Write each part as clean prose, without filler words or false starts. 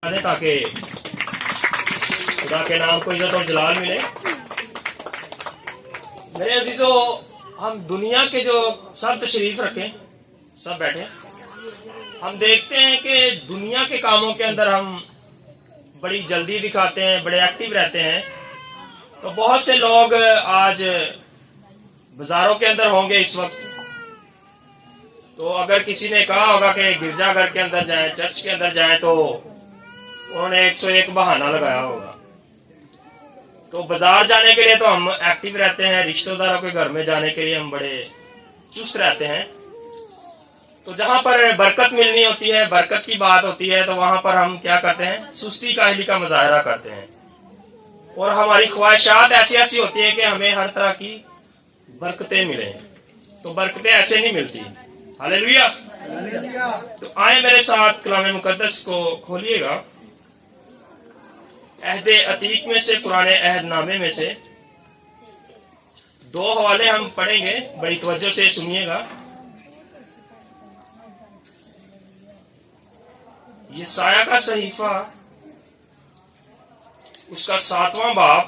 تاکہ خدا کے نام کو عزت اور جلال ملے۔ میرے عزیزو، ہم دنیا کے جو سب تشریف رکھیں، سب بیٹھے، ہم دیکھتے ہیں کہ دنیا کے کاموں کے اندر ہم بڑی جلدی دکھاتے ہیں، بڑے ایکٹیو رہتے ہیں۔ تو بہت سے لوگ آج بازاروں کے اندر ہوں گے اس وقت، تو اگر کسی نے کہا ہوگا کہ گرجا گھر کے اندر جائیں، چرچ کے اندر جائیں، تو انہوں نے 101 بہانہ لگایا ہوگا۔ تو بازار جانے کے لیے تو ہم ایکٹیو رہتے ہیں، رشتہ داروں کے گھر میں جانے کے لیے ہم بڑے چست رہتے ہیں۔ تو جہاں پر برکت ملنی ہوتی ہے، برکت کی بات ہوتی ہے، تو وہاں پر ہم کیا کرتے ہیں؟ سستی کاہلی کا مظاہرہ کرتے ہیں، اور ہماری خواہشات ایسی ایسی ہوتی ہیں کہ ہمیں ہر طرح کی برکتیں ملیں۔ تو برکتیں ایسے نہیں ملتی۔ ہاللیلویا۔ تو آئیں میرے ساتھ کلام مقدس کو کھولیے گا، عہد عتیق میں سے، پرانے عہد نامے میں سے 2 حوالے ہم پڑھیں گے، بڑی توجہ سے سنیے گا۔ یسایہ کا صحیفہ، اس کا 7واں باب،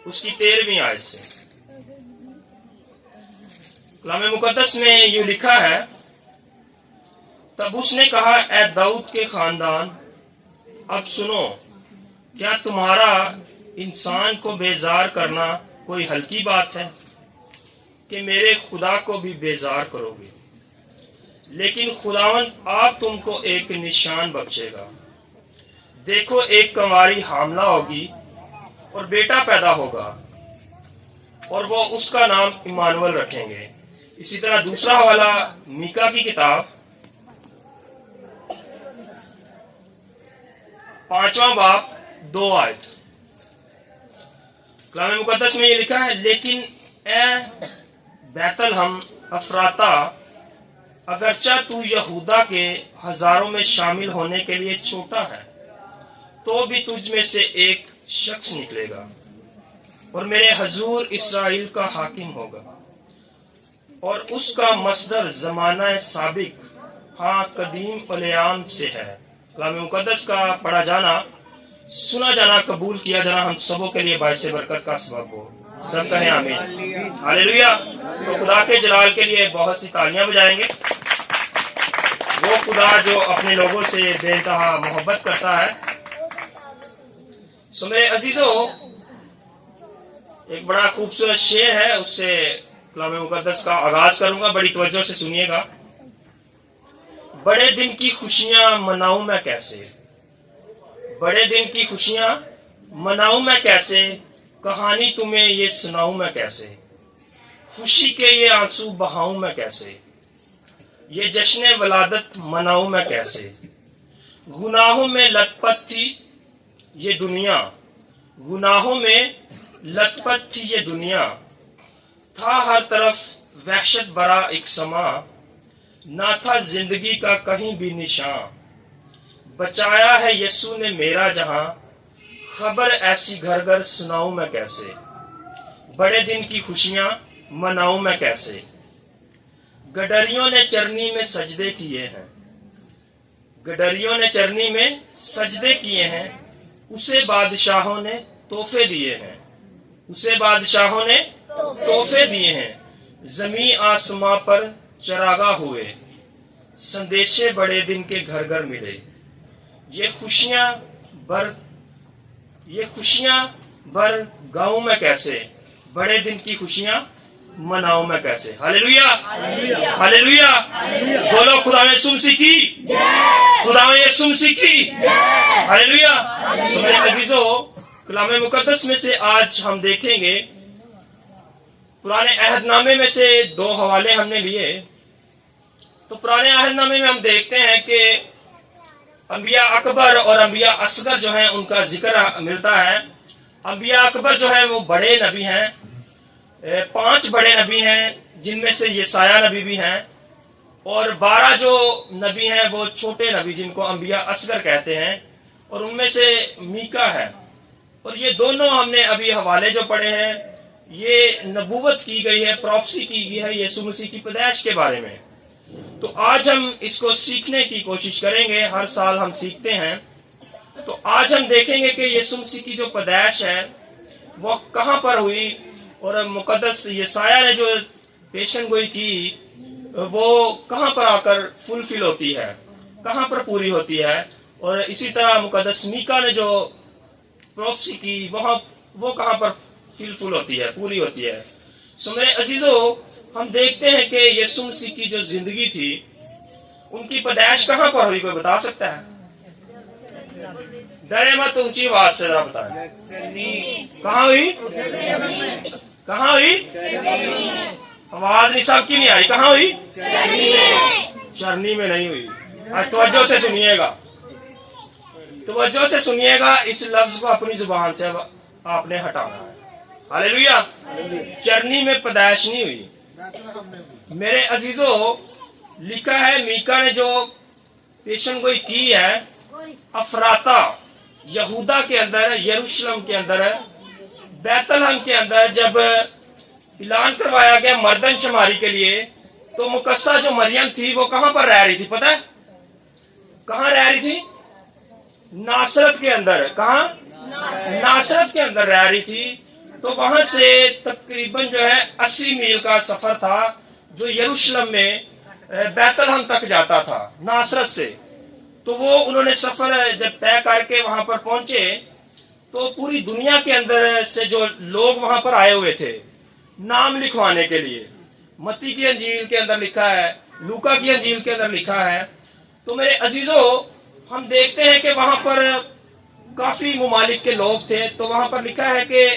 اس کی 13ویں آیت سے کلام مقدس میں یہ لکھا ہے، تب اس نے کہا، اے داؤد کے خاندان، اب سنو، کیا تمہارا انسان کو بیزار کرنا کوئی ہلکی بات ہے کہ میرے خدا کو بھی بیزار کرو گے؟ لیکن خداوند آپ تم کو ایک نشان بخشے گا۔ دیکھو، ایک کنواری حاملہ ہوگی اور بیٹا پیدا ہوگا، اور وہ اس کا نام ایمانویل رکھیں گے۔ اسی طرح دوسرا حوالہ میکا کی کتاب، 5واں باب، 2 آیت۔ کلام مقدس میں یہ لکھا ہے، لیکن اے بیت لحم افراتا، اگرچہ تو یہودا کے ہزاروں میں شامل ہونے کے لیے چھوٹا ہے، تو بھی تجھ میں سے ایک شخص نکلے گا اور میرے حضور اسرائیل کا حاکم ہوگا، اور اس کا مصدر زمانہ سابق، ہاں قدیم الیام سے ہے۔ کلام مقدس کا پڑھا جانا، سنا جانا، قبول کیا جانا ہم سبوں کے لیے باعث برکت کا سبب ہو۔ سب کہیں آمین، ہاللیلویا۔ تو خدا کے جلال کے لیے بہت سی تالیاں بجائیں گے۔ وہ خدا جو اپنے لوگوں سے بے انتہا محبت کرتا ہے۔ سو میرے عزیزو، ایک بڑا خوبصورت شعر ہے، اس سے کلام مقدس کا آغاز کروں گا، بڑی توجہ سے سنیے گا۔ بڑے دن کی خوشیاں مناؤں میں کیسے، بڑے دن کی خوشیاں مناؤں میں کیسے، کہانی تمہیں یہ سناؤں میں کیسے، خوشی کے یہ آنسو بہاؤں میں کیسے، یہ جشن ولادت مناؤں میں کیسے۔ گناہوں میں لت پت تھی یہ دنیا، گناہوں میں لت پت تھی یہ دنیا، تھا ہر طرف وحشت برا ایک سما، نہ تھا زندگی کا کہیں بھی نشان، بچایا ہے یسوع نے میرا جہاں، خبر ایسی گھر گھر سناؤں میں کیسے، بڑے دن کی خوشیاں مناؤں میں کیسے۔ گڈریوں نے چرنی میں سجدے کیے ہیں، گڈریوں نے چرنی میں سجدے کیے ہیں، اسے بادشاہوں نے تحفے دیے ہیں، اسے بادشاہوں نے تحفے دیے ہیں۔ زمین آسماں پر چراغاں ہوئے، سندیشے بڑے دن کے گھر گھر ملے، یہ خوشیاں بھر گاؤں میں کیسے، بڑے دن کی خوشیاں مناؤں میں کیسے۔ ہاللیلویا، ہاللیلویا۔ بولو خدا نے یسوع مسیح کی، خدا نے یسوع مسیح کی، ہاللیلویا۔ تو میرے عزیزو، کلام مقدس میں سے آج ہم دیکھیں گے، پرانے عہد نامے میں سے 2 حوالے ہم نے لیے۔ تو پرانے عہد نامے میں ہم دیکھتے ہیں کہ انبیاء اکبر اور انبیاء اصغر جو ہیں ان کا ذکر ملتا ہے۔ انبیاء اکبر جو ہیں وہ بڑے نبی ہیں، 5 بڑے نبی ہیں، جن میں سے یسایہ نبی بھی ہیں، اور 12 جو نبی ہیں وہ چھوٹے نبی، جن کو انبیاء اصغر کہتے ہیں، اور ان میں سے میکا ہے۔ اور یہ دونوں ہم نے ابھی حوالے جو پڑھے ہیں، یہ نبوت کی گئی ہے، پروفیسی کی گئی ہے یسوع مسیح کی پیدائش کے بارے میں۔ تو آج ہم اس کو سیکھنے کی کوشش کریں گے. ہر سال ہم سیکھتے ہیں. تو آج ہم دیکھیں گے کہ یسوع مسیح کی جو پیدائش ہے وہ کہاں پر ہوئی, اور مقدس یسایہ نے جو پیشن گوئی کی وہ کہاں پر آ کر فلفل ہوتی ہے, کہاں پر پوری ہوتی ہے. اور اسی طرح مقدس میکا نے جو پروفیسی کی وہ کہاں پر فلفل ہوتی ہے, پوری ہوتی ہے. سو میرے عزیزو, ہم دیکھتے ہیں کہ یسوع مسیح کی جو زندگی تھی ان کی پیدائش کہاں پر ہوئی, کوئی بتا سکتا ہے؟ ڈرے مت, اونچی آواز سے ذرا بتائیں. کہاں ہوئی؟ کہاں ہوئی؟ آواز نہیں, سب کی نہیں آئی. کہاں ہوئی؟ چرنی میں نہیں ہوئی. آج توجہ سے سنیے گا, توجہ سے سنیے گا. اس لفظ کو اپنی زبان سے آپ نے ہٹانا ہے. ہاللیلویا. چرنی میں پیدائش نہیں ہوئی. میرے عزیزو, لکھا ہے میکا نے جو پیشن گوئی کی ہے افراتا یہودا کے اندر, یروشلم کے اندر, بیت لحم کے اندر جب اعلان کروایا گیا مردن شماری کے لیے, تو مقدسہ جو مریم تھی وہ کہاں پر رہ رہی تھی پتہ ہے؟ کہاں رہ رہی تھی؟ ناصرت کے اندر. کہاں؟ ناصرت کے اندر رہ رہی تھی. تو وہاں سے تقریباً جو ہے 80 میل کا سفر تھا جو یروشلم میں بیت لحم تک جاتا تھا ناصرت سے. تو وہ انہوں نے سفر جب طے کر کے وہاں پر پہنچے تو پوری دنیا کے اندر سے جو لوگ وہاں پر آئے ہوئے تھے نام لکھوانے کے لیے. متی کی انجیل کے اندر لکھا ہے, لوکا کی انجیل کے اندر لکھا ہے. تو میرے عزیزو, ہم دیکھتے ہیں کہ وہاں پر کافی ممالک کے لوگ تھے. تو وہاں پر لکھا ہے کہ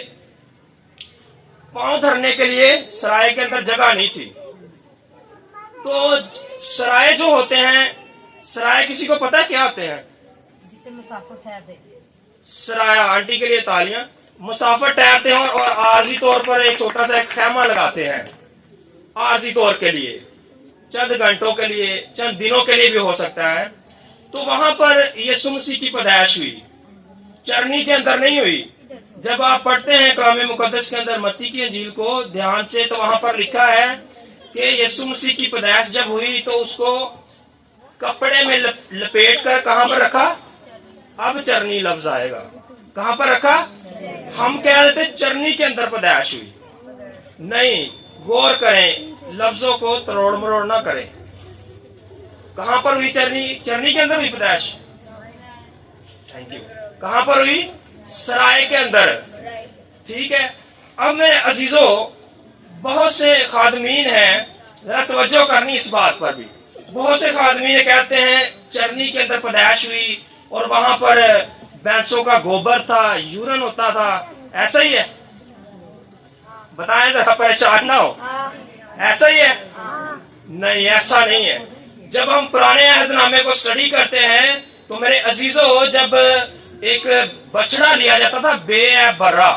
پاؤں دھرنے کے لیے سرائے کے اندر جگہ نہیں تھی. تو سرائے جو ہوتے ہیں, سرائے کسی کو پتا کیا ہوتے ہیں؟ سرایہ, آنٹی کے لیے تالیاں. مسافر ٹھہرتے ہیں اور عارضی طور پر ایک چھوٹا سا ایک خیمہ لگاتے ہیں عارضی طور کے لیے, چند گھنٹوں کے لیے, چند دنوں کے لیے بھی ہو سکتا ہے. تو وہاں پر یسوع مسیح کی پیدائش ہوئی, چرنی کے اندر نہیں ہوئی. جب آپ پڑھتے ہیں کلام مقدس کے اندر متی کی انجیل کو دھیان سے, تو وہاں پر لکھا ہے کہ یسوع مسیح کی پیدائش جب ہوئی تو اس کو کپڑے میں لپیٹ کر کہاں پر رکھا؟ اب چرنی لفظ آئے گا. کہاں پر رکھا؟ ہم کہہ رہے تھے چرنی کے اندر پیدائش ہوئی. نہیں, غور کریں, لفظوں کو تروڑ مروڑ نہ کریں. کہاں پر ہوئی چرنی؟ چرنی کے اندر ہوئی پیدائش. Thank you. کہاں پر ہوئی؟ سرائے کے اندر. ٹھیک ہے. اب میرے عزیزو, بہت سے خادمین ہیں, ذرا توجہ کرنی اس بات پر بھی. بہت سے خادمین کہتے ہیں چرنی کے اندر پیدائش ہوئی اور وہاں پر بھینسوں کا گوبر تھا, یورن ہوتا تھا. ایسا ہی ہے؟ بتائیں ذرا, پریشان نہ ہو. ایسا ہی ہے؟ نہیں, ایسا نہیں ہے. جب ہم پرانے عہد نامے کو اسٹڈی کرتے ہیں تو میرے عزیزو, جب ایک بچڑا لیا جاتا تھا بے عیب برا,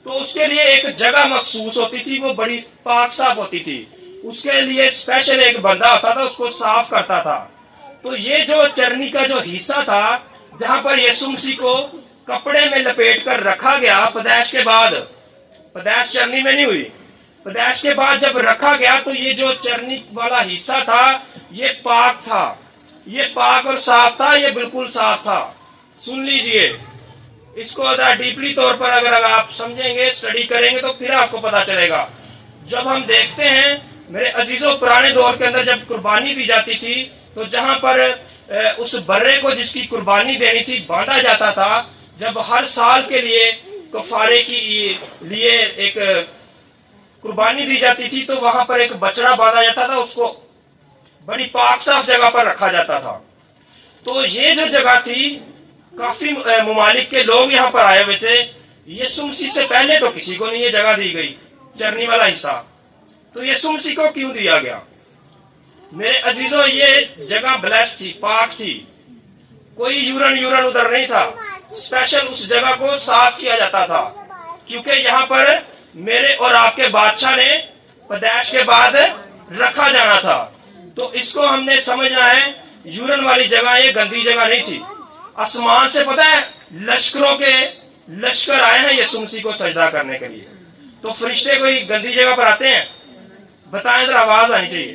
تو اس کے لیے ایک جگہ مخصوص ہوتی تھی, وہ بڑی پاک صاف ہوتی تھی. اس کے لیے اسپیشل ایک بندہ ہوتا تھا, اس کو صاف کرتا تھا. تو یہ جو چرنی کا جو حصہ تھا جہاں پر یسوع مسیح کو کپڑے میں لپیٹ کر رکھا گیا پیدائش کے بعد, پیدائش چرنی میں نہیں ہوئی, پیدائش کے بعد جب رکھا گیا تو یہ جو چرنی والا حصہ تھا یہ پاک تھا, یہ پاک اور صاف تھا, یہ بالکل صاف تھا. سن لیجئے, اس کو ذرا ڈیپلی طور پر اگر آپ سمجھیں گے, اسٹڈی کریں گے تو پھر آپ کو پتا چلے گا. جب ہم دیکھتے ہیں میرے عزیزوں, پرانے دور کے اندر جب قربانی دی جاتی تھی تو جہاں پر اس برے کو جس کی قربانی دینی تھی باندھا جاتا تھا, جب ہر سال کے لیے کفارے کی لیے ایک قربانی دی جاتی تھی تو وہاں پر ایک بچڑا باندھا جاتا تھا, اس کو بڑی پاک صاف جگہ پر رکھا جاتا تھا. تو یہ جو جگہ تھی, کافی ممالک کے لوگ یہاں پر آئے ہوئے تھے. یسوع مسیح سے پہلے تو کسی کو نہیں یہ جگہ دی گئی, چرنی والا حصہ. تو یسوع مسیح کو کیوں دیا گیا؟ میرے عزیزوں, یہ جگہ بلیس تھی, پاک تھی, کوئی یورن ادھر نہیں تھا. اسپیشل اس جگہ کو صاف کیا جاتا تھا کیونکہ یہاں پر میرے اور آپ کے بادشاہ نے پیدائش کے بعد رکھا جانا تھا. تو اس کو ہم نے سمجھنا ہے, یورن والی جگہ یہ گندی جگہ نہیں تھی. آسمان سے پتہ ہے لشکروں کے لشکر آئے ہیں یسوع مسیح کو سجدہ کرنے کے لیے. تو فرشتے کوئی گندی جگہ پر آتے ہیں؟ بتائیں ذرا, آواز آنی چاہیے.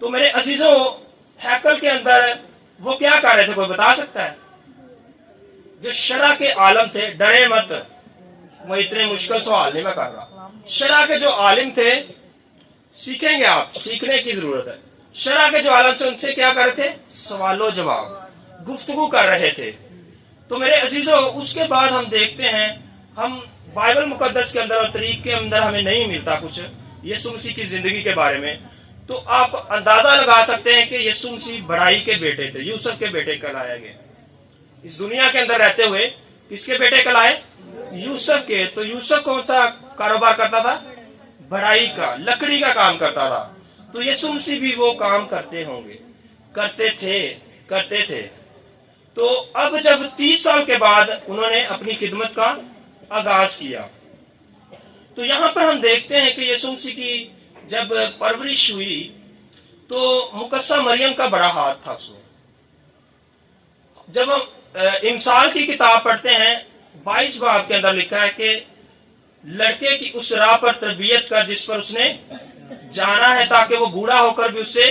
تو میرے عزیزوں ہیکل کے اندر وہ کیا کر رہے تھے، کوئی بتا سکتا ہے؟ جو شرع کے عالم تھے، ڈرے مت، وہ اتنے مشکل سوال نہیں میں کر رہا، شرع کے جو عالم تھے، سیکھیں گے آپ، سیکھنے کی ضرورت ہے، شرع کے جو عالم سے ان سے کیا کر رہے تھے؟ سوال و جواب، گفتگو کر رہے تھے۔ تو میرے عزیزوں اس کے بعد ہم دیکھتے ہیں، ہم بائبل مقدس کے اندر اور طریق کے اندر ہمیں نہیں ملتا کچھ یسوع مسیح کی زندگی کے بارے میں، تو آپ اندازہ لگا سکتے ہیں کہ یسوع مسیح بڑائی کے بیٹے تھے، یوسف کے بیٹے کہلائے گئے۔ اس دنیا کے اندر رہتے ہوئے کس کے بیٹے کہلائے؟ یوسف کے۔ تو یوسف کون سا کاروبار کرتا تھا؟ بڑائی کا، لکڑی کا کام کرتا تھا۔ تو یسوع مسیح بھی وہ کام کرتے ہوں گے، کرتے تھے۔ تو اب جب 30 سال کے بعد انہوں نے اپنی خدمت کا آغاز کیا، تو یہاں پر ہم دیکھتے ہیں کہ یسوع مسیح کی جب پرورش ہوئی تو مقدسہ مریم کا بڑا ہاتھ تھا اس میں۔ جب ہم امثال کی کتاب پڑھتے ہیں 22 باب کے اندر لکھا ہے کہ لڑکے کی اس راہ پر تربیت کر جس پر اس نے جانا ہے، تاکہ وہ بوڑھا ہو کر بھی اس سے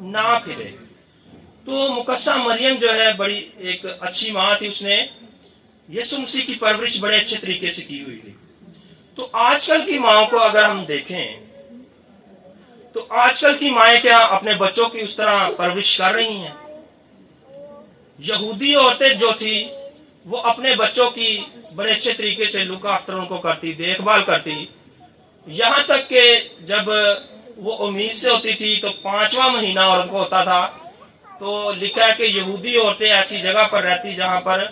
نہ پھرے۔ تو مقدسہ مریم جو ہے بڑی ایک اچھی ماں تھی، اس نے یسوع مسیح کی پرورش بڑے اچھے طریقے سے کی ہوئی تھی۔ تو آج کل کی ماں کو اگر ہم دیکھیں تو آج کل کی مائیں کیا اپنے بچوں کی اس طرح پرورش کر رہی ہیں؟ یہودی عورتیں جو تھی وہ اپنے بچوں کی بڑے اچھے طریقے سے لک آفٹر ان کو کرتی، دیکھ بھال کرتی، یہاں تک کہ جب وہ امید سے ہوتی تھی تو 5واں مہینہ عورت کو ہوتا تھا تو لکھا ہے کہ یہودی عورتیں ایسی جگہ پر رہتی جہاں پر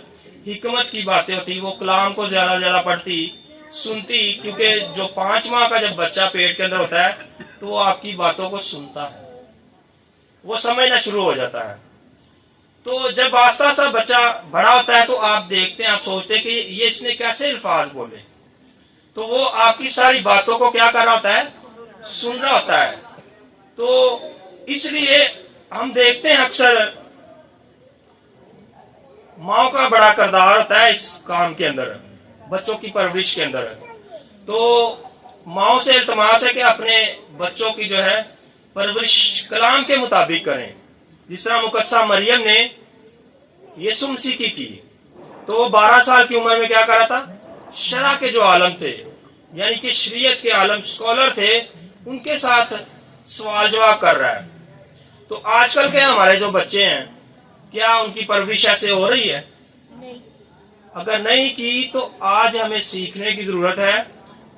حکمت کی باتیں ہوتی، وہ کلام کو زیادہ زیادہ پڑھتی، سنتی، کیونکہ جو 5 ماہ کا جب بچہ پیٹ کے اندر ہوتا ہے تو وہ آپ کی باتوں کو سنتا ہے، وہ سمجھنا شروع ہو جاتا ہے۔ تو جب آہستہ آہستہ بچہ بڑا ہوتا ہے تو آپ دیکھتے ہیں، آپ سوچتے ہیں کہ یہ اس نے کیسے الفاظ بولے، تو وہ آپ کی ساری باتوں کو کیا کر رہا ہوتا ہے؟ سن رہا ہوتا ہے۔ تو اس لیے ہم دیکھتے ہیں اکثر ماں کا بڑا کردار ہوتا ہے اس کام کے اندر، بچوں کی پرورش کے اندر۔ تو ماں سے التماس ہے کہ اپنے بچوں کی جو ہے پرورش کلام کے مطابق کریں، جس طرح مقدسہ مریم نے یسوع مسیح کی۔ تو وہ 12 سال کی عمر میں کیا کر رہا تھا؟ شرع کے جو عالم تھے، یعنی کہ شریعت کے عالم، اسکالر تھے، ان کے ساتھ سوال جواب کر رہا ہے۔ تو آج کل کے ہمارے جو بچے ہیں، کیا ان کی پرورش ایسے ہو رہی ہے؟ اگر نہیں کی تو آج ہمیں سیکھنے کی ضرورت ہے،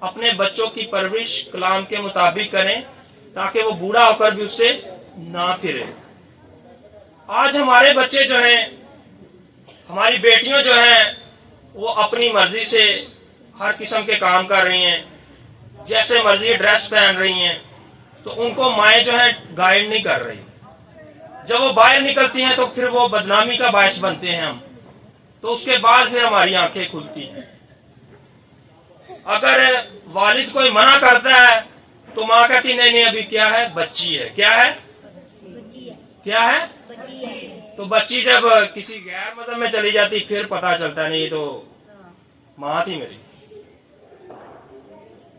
اپنے بچوں کی پرورش کلام کے مطابق کریں تاکہ وہ بوڑھا ہو کر بھی اس سے نہ پھرے۔ آج ہمارے بچے جو ہیں، ہماری بیٹیاں جو ہیں، وہ اپنی مرضی سے ہر قسم کے کام کر رہی ہیں، جیسے مرضی ڈریس پہن رہی ہیں، تو ان کو مائیں جو ہے گائیڈ نہیں کر رہی۔ جب وہ باہر نکلتی ہیں تو پھر وہ بدنامی کا باعث بنتے ہیں ہم، تو اس کے بعد پھر ہماری آنکھیں کھلتی ہیں۔ اگر والد کوئی منع کرتا ہے تو ماں کہتی نہیں ابھی کیا ہے، بچی ہے، کیا ہے، کیا ہے، تو بچی جب کسی غیر مذہب میں چلی جاتی پھر پتا چلتا نہیں یہ تو ماں تھی میری۔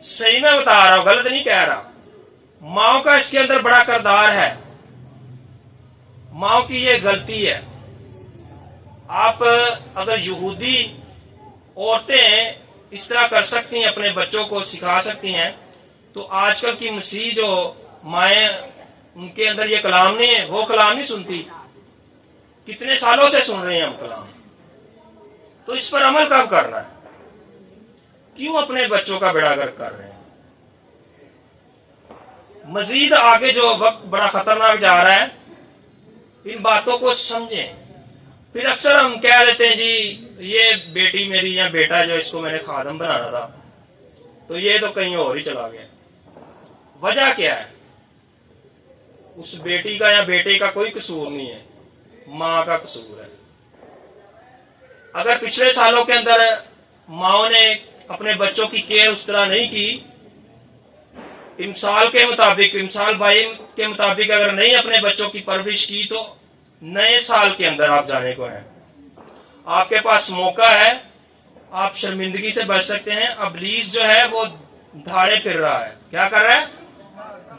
صحیح میں بتا رہا ہوں، غلط نہیں کہہ رہا۔ ماں کا اس کے اندر بڑا کردار ہے، ماں کی یہ غلطی ہے۔ آپ اگر یہودی عورتیں اس طرح کر سکتی ہیں، اپنے بچوں کو سکھا سکتی ہیں، تو آج کل کی مسیح جو مائیں، ان کے اندر یہ کلام نہیں ہے، وہ کلام نہیں سنتی، کتنے سالوں سے سن رہے ہیں ہم کلام۔ تو اس پر عمل کب کرنا ہے؟ کیوں اپنے بچوں کا بیڑا گرک کر رہے ہیں؟ مزید آگے جو وقت بڑا خطرناک جا رہا ہے، ان باتوں کو سمجھیں۔ پھر اکثر ہم کہہ دیتے ہیں جی یہ بیٹی میری یا بیٹا جو اس کو میں نے خادم بنانا تھا تو یہ تو کہیں اور ہی چلا گیا۔ وجہ کیا ہے؟ اس بیٹی کا یا بیٹے کا کوئی قصور نہیں ہے، ماں کا قصور ہے۔ اگر پچھلے سالوں کے اندر ماں نے اپنے بچوں کی کیئر اس طرح نہیں کی، امثال کے مطابق، امثال 22 کے مطابق اگر نہیں اپنے بچوں کی پرورش کی، تو نئے سال کے اندر آپ جانے کو ہیں، آپ کے پاس موقع ہے، آپ شرمندگی سے بچ سکتے ہیں۔ ابلیس جو ہے وہ دھاڑے پھر رہا ہے، کیا کر رہا ہے؟